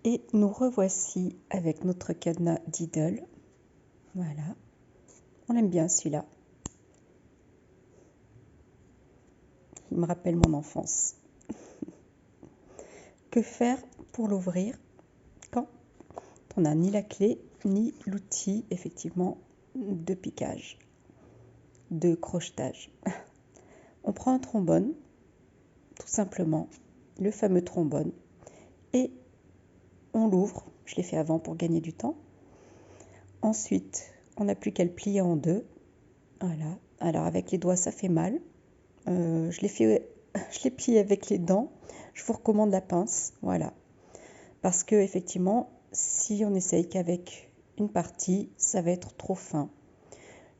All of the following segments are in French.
Et nous revoici avec notre cadenas Diddle. Voilà. On aime bien celui-là. Il me rappelle mon enfance. Que faire pour l'ouvrir quand on n'a ni la clé, ni l'outil, effectivement, de piquage, de crochetage? On prend un trombone, tout simplement, le fameux trombone, et on l'ouvre. Je l'ai fait avant pour gagner du temps. Ensuite, on n'a plus qu'à le plier en deux. Voilà. Alors, avec les doigts, ça fait mal. Je l'ai plié avec les dents. Je vous recommande la pince. Voilà. Parce que, effectivement, si on essaye qu'avec une partie, ça va être trop fin.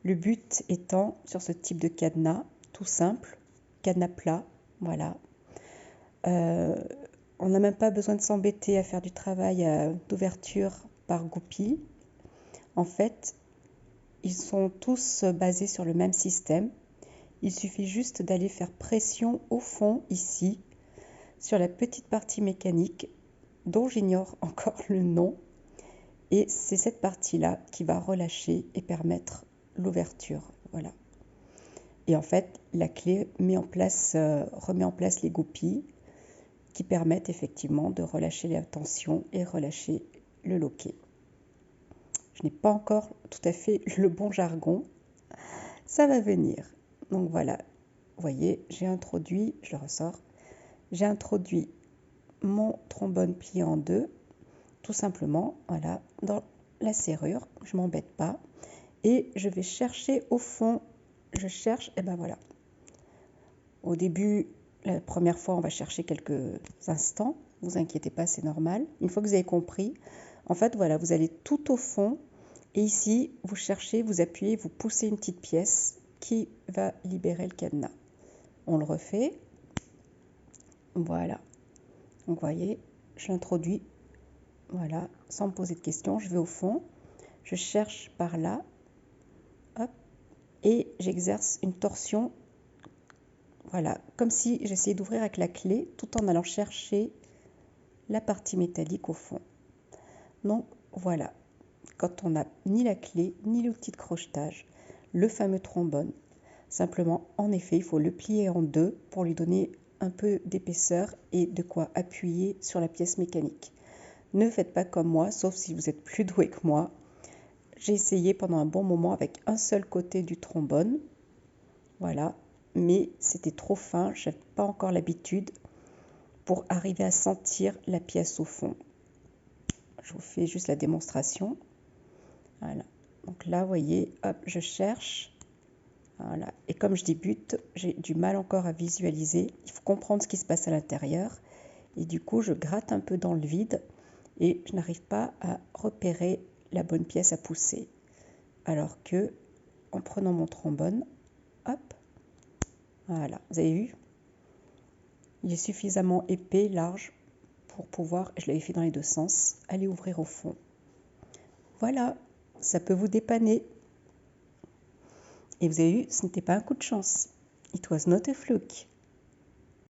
Le but étant, sur ce type de cadenas, tout simple, cadenas plat, voilà. On n'a même pas besoin de s'embêter à faire du travail d'ouverture par goupille. En fait, ils sont tous basés sur le même système. Il suffit juste d'aller faire pression au fond, ici, sur la petite partie mécanique, dont j'ignore encore le nom. Et c'est cette partie-là qui va relâcher et permettre l'ouverture. Voilà. Et en fait, la clé remet en place les goupilles qui permettent effectivement de relâcher la tension et relâcher le loquet. Je n'ai pas encore tout à fait le bon jargon. Ça va venir. Donc voilà, vous voyez, j'ai introduit, je le ressors, j'ai introduit mon trombone plié en deux, tout simplement, voilà, dans la serrure. Je ne m'embête pas. Et je vais chercher au fond. Je cherche, et ben voilà. Au début, la première fois, on va chercher quelques instants. Ne vous inquiétez pas, c'est normal. Une fois que vous avez compris, en fait, voilà, vous allez tout au fond. Et ici, vous cherchez, vous appuyez, vous poussez une petite pièce qui va libérer le cadenas. On le refait. Voilà. Donc, vous voyez, je l'introduis. Voilà, sans me poser de questions. Je vais au fond. Je cherche par là. Hop. Et j'exerce une torsion. Voilà, comme si j'essayais d'ouvrir avec la clé tout en allant chercher la partie métallique au fond. Donc voilà, quand on n'a ni la clé ni l'outil de crochetage, le fameux trombone, simplement en effet il faut le plier en deux pour lui donner un peu d'épaisseur et de quoi appuyer sur la pièce mécanique. Ne faites pas comme moi, sauf si vous êtes plus doué que moi. J'ai essayé pendant un bon moment avec un seul côté du trombone, voilà, mais c'était trop fin, je n'avais pas encore l'habitude pour arriver à sentir la pièce au fond. Je vous fais juste la démonstration. Voilà. Donc là, vous voyez, hop, je cherche. Voilà. Et comme je débute, j'ai du mal encore à visualiser. Il faut comprendre ce qui se passe à l'intérieur. Et du coup, je gratte un peu dans le vide et je n'arrive pas à repérer la bonne pièce à pousser. Alors que, en prenant mon trombone, hop, voilà, vous avez vu? Il est suffisamment épais, large, pour pouvoir, je l'avais fait dans les deux sens, aller ouvrir au fond. Voilà, ça peut vous dépanner. Et vous avez vu, ce n'était pas un coup de chance. It was not a fluke.